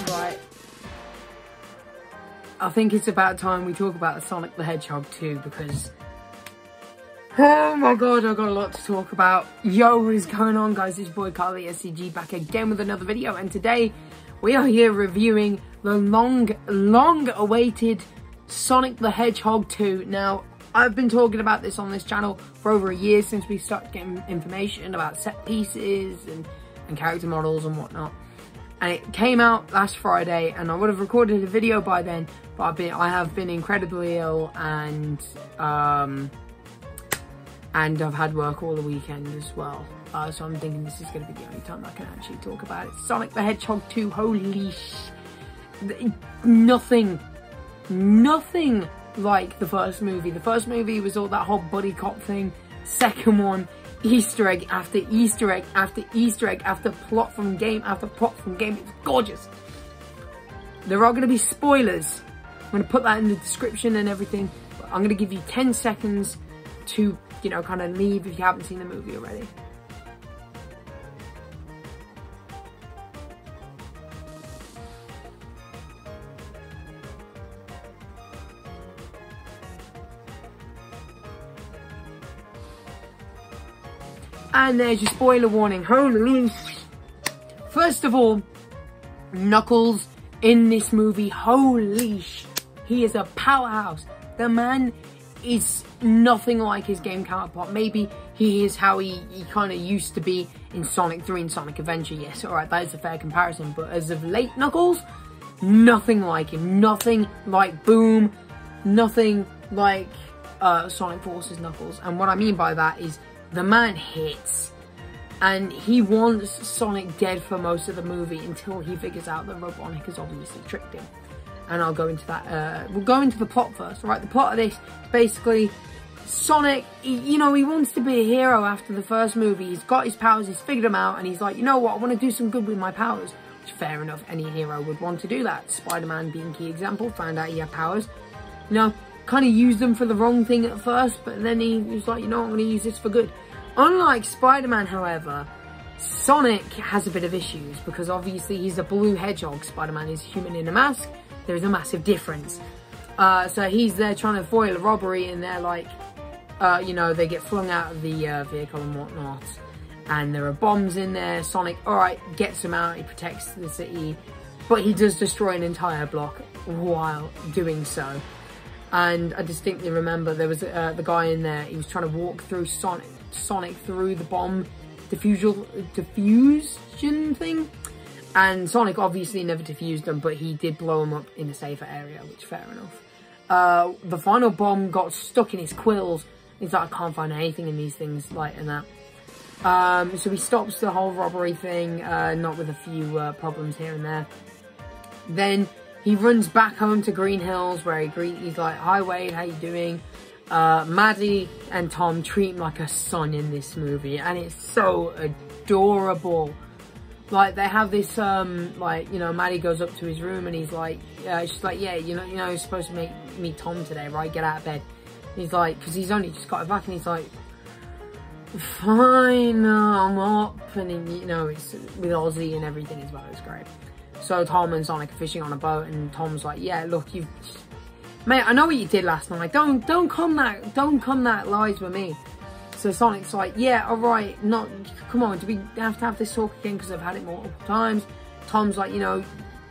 Right. I think it's about time we talk about Sonic the Hedgehog 2 because... oh my god, I've got a lot to talk about. Yo, what is going on, guys? It's your boy Carly SCG back again with another video, and today we are here reviewing the long awaited Sonic the Hedgehog 2. Now, I've been talking about this on this channel for over a year since we started getting information about set pieces and character models and whatnot. And it came out last Friday, and I would have recorded a video by then, but I have been incredibly ill, and I've had work all the weekend as well. So I'm thinking this is going to be the only time I can actually talk about it. Sonic the Hedgehog 2, holy nothing like the first movie. The first movie was all that whole buddy cop thing. Second one, Easter egg after Easter egg after Easter egg after plot from game after plot from game. It's gorgeous. There are going to be spoilers. I'm going to put that in the description and everything. But I'm going to give you 10 seconds to, you know, kind of leave if you haven't seen the movie already. And there's your spoiler warning. Holy... First of all, Knuckles in this movie, holy he is a powerhouse. The man is nothing like his game counterpart. Maybe he is how he kind of used to be in Sonic 3 and Sonic Adventure. Yes, alright, that is a fair comparison. But as of late, Knuckles, nothing like him. Nothing like Boom. Nothing like Sonic Force's Knuckles. And what I mean by that is the man hits. And he wants Sonic dead for most of the movie until he figures out that Robotnik has obviously tricked him. And I'll go into that. We'll go into the plot first, right? The plot of this is basically Sonic, you know, he wants to be a hero after the first movie. He's got his powers, he's figured them out, and he's like, you know what, I want to do some good with my powers. Which, fair enough, any hero would want to do that. Spider-Man being key example, found out he had powers. You know, kind of used them for the wrong thing at first, but then he was like, you know what, I'm going to use this for good. Unlike Spider-Man, however, Sonic has a bit of issues because obviously he's a blue hedgehog. Spider-Man is human in a mask. There's a massive difference. So he's there trying to foil a robbery, and they're like, you know, they get flung out of the vehicle and whatnot. And there are bombs in there. Sonic, alright, gets them out. He protects the city. But he does destroy an entire block while doing so. And I distinctly remember there was the guy in there. He was trying to walk through Sonic through the bomb diffusion thing, and Sonic obviously never diffused them, but he did blow them up in a safer area, which fair enough. The final bomb got stuck in his quills. He's like, I can't find anything in these things, like, and that. So he stops the whole robbery thing, not with a few problems here and there. Then he runs back home to Green Hills, where he's like, hi Wade, how you doing? Maddie and Tom treat him like a son in this movie, and it's so adorable. Like, they have this, like, you know, Maddie goes up to his room and he's like, she's like, yeah, you know, you're supposed to meet Tom today, right? Get out of bed. And he's like, because he's only just got it back, and he's like, fine, I'm up. And then, you know, it's with Ozzy and everything as well. It's great. So Tom and Sonic are fishing on a boat, and Tom's like, yeah, look, mate, I know what you did last night. Don't come that lies with me. So Sonic's like, yeah, alright, come on, do we have to have this talk again because I've had it multiple times? Tom's like, you know,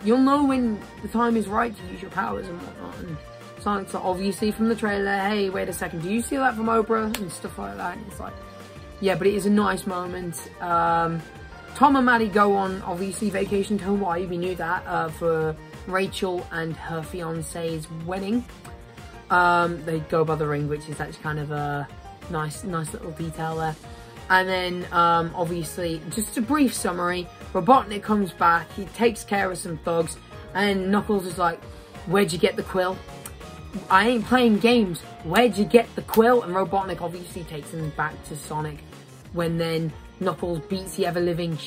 you'll know when the time is right to use your powers and whatnot. And Sonic's like, obviously from the trailer, hey, wait a second, do you see that from Oprah? And stuff like that. And it's like, yeah, but it is a nice moment. Tom and Maddie go on, obviously, vacation to Hawaii. We knew that, for Rachel and her fiance's wedding. They go by the ring, which is actually kind of a nice little detail there. And then, obviously, just a brief summary, Robotnik comes back, he takes care of some thugs, and Knuckles is like, where'd you get the quill? I ain't playing games, where'd you get the quill? And Robotnik obviously takes him back to Sonic, when then Knuckles beats the ever-living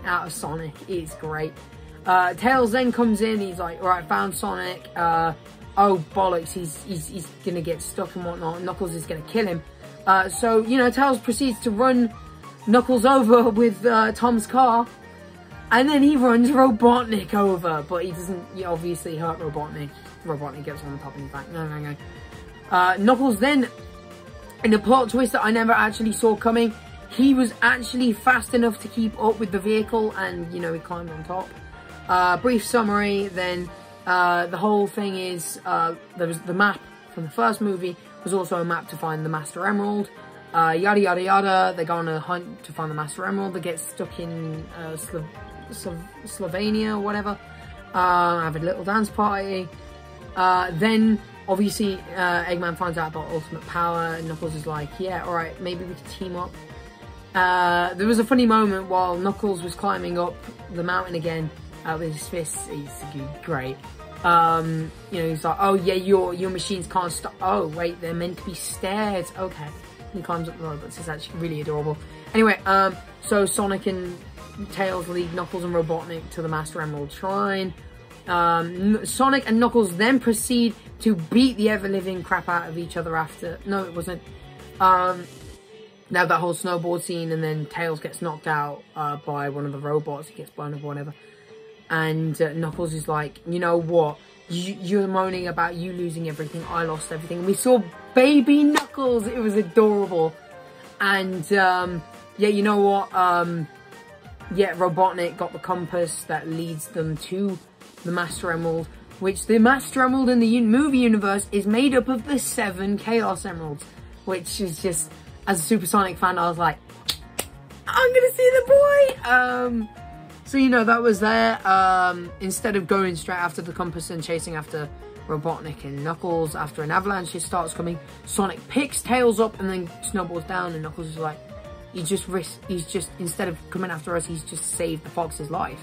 out of Sonic. It's great. Tails then comes in, he's like, alright, found Sonic, oh bollocks, he's gonna get stuck and whatnot, Knuckles is gonna kill him. So, you know, Tails proceeds to run Knuckles over with Tom's car, And then he runs Robotnik over, but he doesn't obviously hurt Robotnik. Robotnik gets on the top and he's like, no. Knuckles then, in a plot twist that I never actually saw coming, he was actually fast enough to keep up with the vehicle and, you know, he climbed on top. Brief summary then, the whole thing is, there was the map from the first movie, was also a map to find the Master Emerald. Yada yada yada, they go on a hunt to find the Master Emerald, they get stuck in Slovenia or whatever, have a little dance party. Then obviously Eggman finds out about ultimate power and Knuckles is like, yeah, alright, maybe we could team up. There was a funny moment while Knuckles was climbing up the mountain again with his fists. He's great. You know, he's like, oh yeah, your machines can't stop. Oh wait, they're meant to be stairs. Okay. He climbs up the robots. It's actually really adorable. Anyway, so Sonic and Tails lead Knuckles and Robotnik to the Master Emerald Shrine. Sonic and Knuckles then proceed to beat the ever-living crap out of each other after... No, it wasn't. Now that whole snowboard scene, and then Tails gets knocked out by one of the robots. He gets blown up or whatever. And Knuckles is like, you know what? You're moaning about you losing everything. I lost everything. And we saw baby Knuckles. It was adorable. And yeah, you know what? Yeah, Robotnik got the compass that leads them to the Master Emerald, which the Master Emerald in the movie universe is made up of the 7 Chaos Emeralds, which is just, as a Supersonic fan, I was like, I'm gonna see the boy. So, you know, that was there. Instead of going straight after the compass and chasing after Robotnik and Knuckles after an avalanche starts coming, Sonic picks Tails up and then snowballs down, and Knuckles is like, he's just, instead of coming after us, he's just saved the fox's life.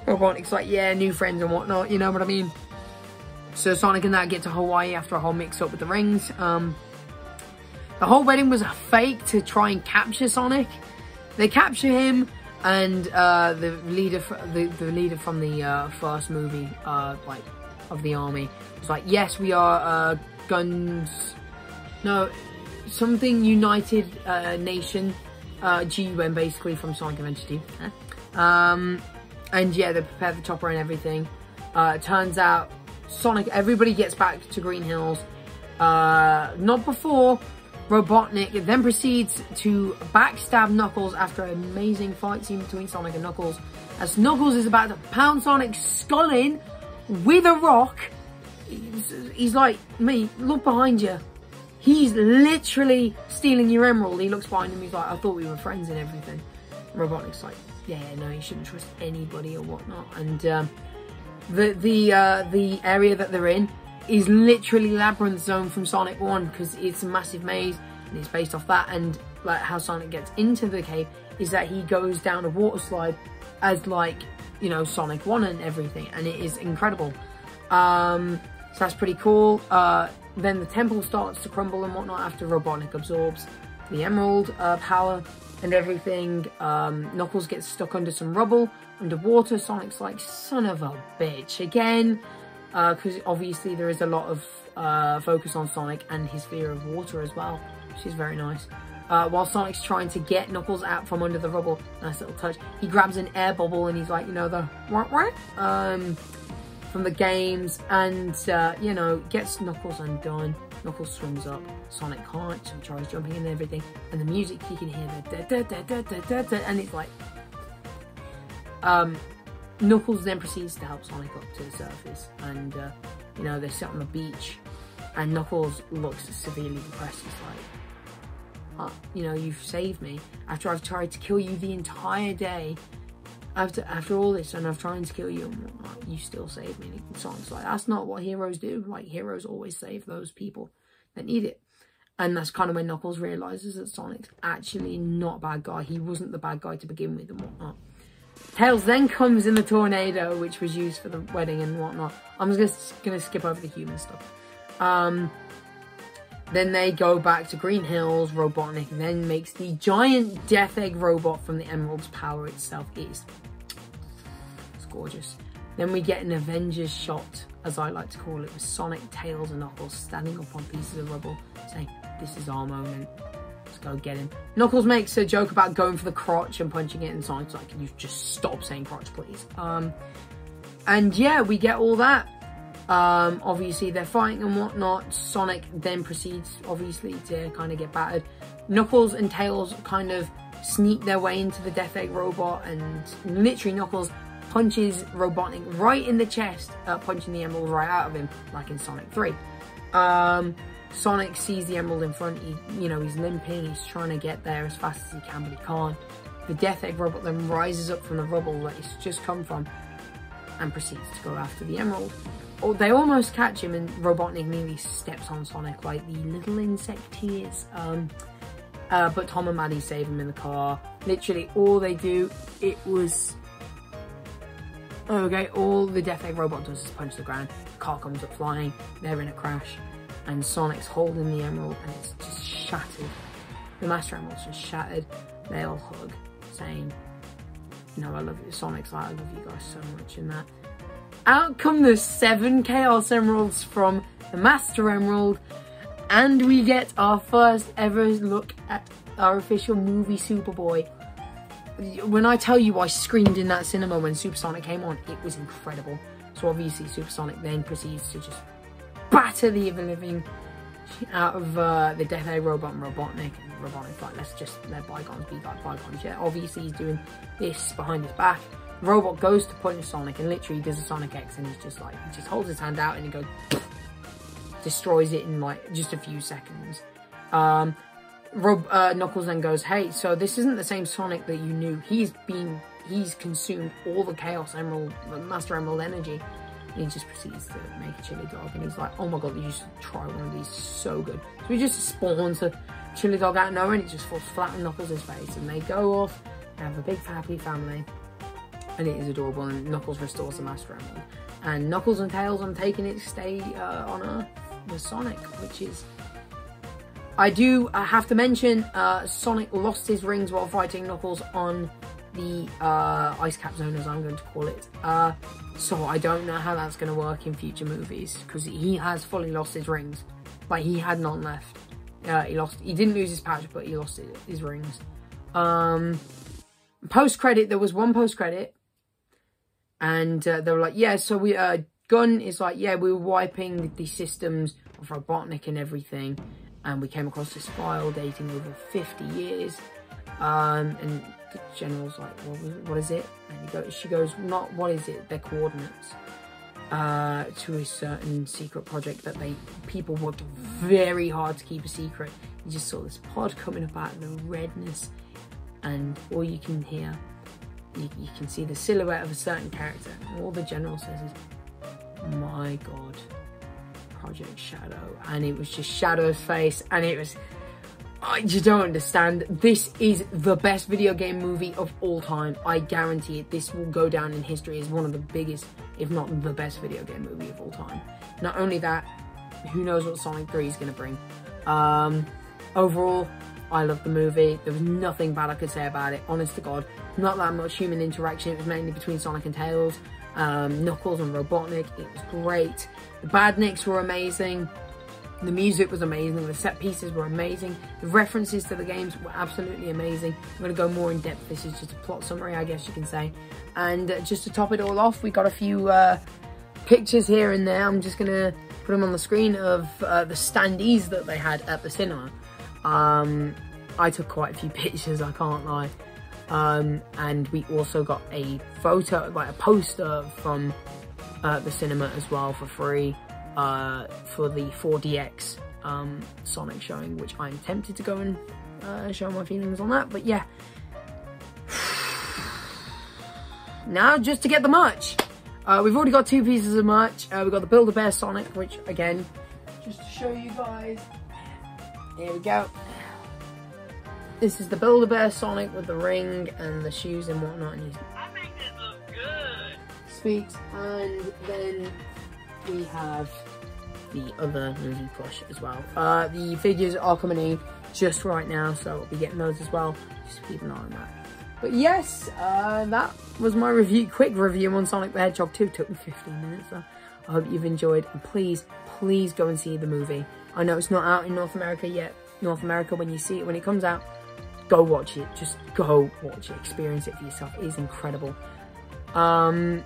Robotnik's like, yeah, new friends and whatnot, you know what I mean? So Sonic and that get to Hawaii after a whole mix-up with the rings. The whole wedding was a fake to try and capture Sonic. They capture him, and the leader from the first movie, like, of the army, was like, yes, we are something United Nation, GUN basically, from Sonic Adventure 2. And yeah, they prepare the chopper and everything. It turns out Sonic, everybody gets back to Green Hills. Not before Robotnik then proceeds to backstab Knuckles after an amazing fight scene between Sonic and Knuckles. As Knuckles is about to pound Sonic's skull in with a rock, he's like, mate, look behind you. He's literally stealing your emerald. He looks behind him, he's like, I thought we were friends and everything. Robotnik's like, yeah, no, you shouldn't trust anybody or whatnot. And the area that they're in is literally Labyrinth Zone from Sonic 1, because it's a massive maze and it's based off that. And like how Sonic gets into the cave is that he goes down a water slide as, like, you know, Sonic 1 and everything, and it is incredible. So that's pretty cool. Then the temple starts to crumble and whatnot after Robotnik absorbs the emerald power and everything. Knuckles gets stuck under some rubble underwater. Sonic's like, son of a bitch again, because obviously there is a lot of focus on Sonic and his fear of water as well, which is very nice. While Sonic's trying to get Knuckles out from under the rubble, nice little touch, he grabs an air bubble and he's like, you know, the from the games, and you know, gets Knuckles undone. Knuckles swims up, Sonic can't, so he tries jumping in and everything, and the music, you can hear the da da da da da da, and it's like, Knuckles then proceeds to help Sonic up to the surface, and you know, they sit on the beach, and Knuckles looks severely depressed. He's like, you know, you've saved me after I've tried to kill you the entire day. After all this, and I've tried to kill you and whatnot, you still save me. And Sonic's like, that's not what heroes do. Like, heroes always save those people that need it. And that's kind of when Knuckles realizes that Sonic's actually not a bad guy. He wasn't the bad guy to begin with and whatnot. Tails then comes in the tornado, which was used for the wedding and whatnot. I'm just gonna skip over the human stuff. Then they go back to Green Hills. Robotnik then makes the giant Death Egg robot from the Emerald's power itself. It's gorgeous. Then we get an Avengers shot, as I like to call it, with Sonic, Tails and Knuckles standing up on pieces of rubble, saying, this is our moment. Let's go get him. Knuckles makes a joke about going for the crotch and punching it, and Sonic's like, can you just stop saying crotch, please? And yeah, we get all that. Obviously, they're fighting and whatnot. Sonic then proceeds, obviously, to kind of get battered. Knuckles and Tails kind of sneak their way into the Death Egg robot, and literally Knuckles punches Robotnik right in the chest, punching the emerald right out of him, like in Sonic 3. Sonic sees the emerald in front. He's limping. He's trying to get there as fast as he can, but he can't. The Death Egg robot then rises up from the rubble that he's just come from and proceeds to go after the emerald. Oh, they almost catch him, and Robotnik nearly steps on Sonic like the little insect he is. But Tom and Maddie save him in the car. Literally, all they do, all the Death Egg robot does is punch the ground. The car comes up flying. They're in a crash. And Sonic's holding the emerald, and it's just shattered. The Master Emerald's just shattered. They all hug, saying, I love you. Sonic's like, I love you guys so much, and that. Out come the 7 Chaos Emeralds from the Master Emerald, and we get our first ever look at our official movie Superboy. When I tell you I screamed in that cinema when Supersonic came on, it was incredible. So obviously Supersonic then proceeds to just batter the living out of the Death Egg robot and Robotnik. And Robotnik's like, let's just let bygones be like bygones. Yeah, obviously he's doing this behind his back. The robot goes to punch Sonic and literally does a Sonic X, and he's just like, he just holds his hand out and he goes, destroys it in like just a few seconds. Knuckles then goes, hey, so this isn't the same Sonic that you knew. He's consumed all the Chaos Emerald, the Master Emerald energy. And he just proceeds to make a chili dog, and he's like, oh my god, you should try one of these, so good. So he just spawns a chili dog out of nowhere, and it just falls flat on Knuckles' face, and they go off and have a big happy family, and it is adorable. And Knuckles restores the Master Emerald, and Knuckles and Tails, I'm taking it, stay on Earth with Sonic, which is, I have to mention, Sonic lost his rings while fighting Knuckles on the Ice Cap Zone, as I'm going to call it. So I don't know how that's going to work in future movies, because he has fully lost his rings. Like, he had none left. He didn't lose his pouch, but he lost his rings. Post-credit, there was one post-credit, and they were like, yeah, so Gunn is like, yeah, we were wiping the systems of Robotnik and everything, and we came across this file dating over 50 years, and the general's like, well, what is it? And she goes, not what is it, their coordinates, to a certain secret project that people worked very hard to keep a secret. You just saw this pod coming up out of the redness, and all you can hear, you can see the silhouette of a certain character, and all the general says is, my god, Project Shadow. And it was just Shadow's face, and it was, you don't understand. This is the best video game movie of all time. I guarantee it. This will go down in history as one of the biggest, if not the best video game movie of all time. Not only that, who knows what Sonic 3 is going to bring. Overall, I love the movie. There was nothing bad I could say about it, honest to God. Not that much human interaction. It was mainly between Sonic and Tails, Knuckles and Robotnik. It was great. The badniks were amazing. The music was amazing. The set pieces were amazing. The references to the games were absolutely amazing. I'm going to go more in depth. This is just a plot summary, I guess you can say. And just to top it all off, we got a few pictures here and there. I'm just going to put them on the screen of the standees that they had at the cinema. I took quite a few pictures, I can't lie. And we also got a photo, like a poster from the cinema as well for free. For the 4DX Sonic showing, which I'm tempted to go and show my feelings on that. But yeah, now just to get the merch. We've already got 2 pieces of merch. We've got the Build-A-Bear Sonic, which again, just to show you guys, here we go. This is the Build-A-Bear Sonic with the ring and the shoes and whatnot. And I make this look good. Sweet. And then we have the other movie plush as well. The figures are coming in just right now, so we'll be getting those as well. Just keep an eye on that. But yes, that was my quick review on Sonic the Hedgehog 2. It took me 15 minutes, so I hope you've enjoyed. And please, please go and see the movie. I know it's not out in North America yet, North America, when you see it, when it comes out, go watch it. Just go watch it. Experience it for yourself. It is incredible. For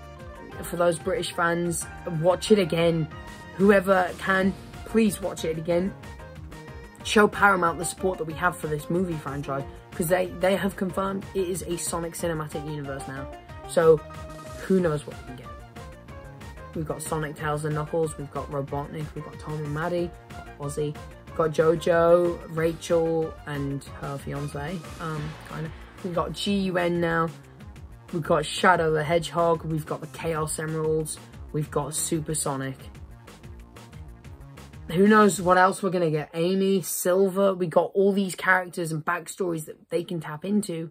those British fans, watch it again. Whoever can, please watch it again. Show Paramount the support that we have for this movie franchise, because they have confirmed it is a Sonic cinematic universe now. So who knows what we can get. We've got Sonic, Tails and Knuckles, we've got Robotnik, we've got Tom and Maddie, we've got Ozzy, we've got Jojo, Rachel and her fiance, kind of. We've got GUN now, we've got Shadow the Hedgehog, we've got the Chaos Emeralds, we've got Super Sonic. Who knows what else we're going to get. Amy, Silver, we got all these characters and backstories that they can tap into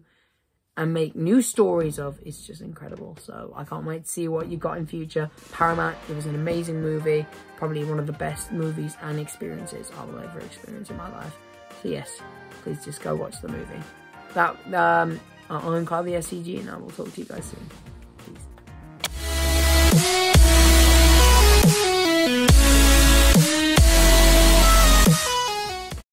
and make new stories of. It's just incredible. So I can't wait to see what you got in future. Paramount, it was an amazing movie. Probably one of the best movies and experiences I will ever experience in my life. So yes, please just go watch the movie. I'm Carl the SCG and I will talk to you guys soon.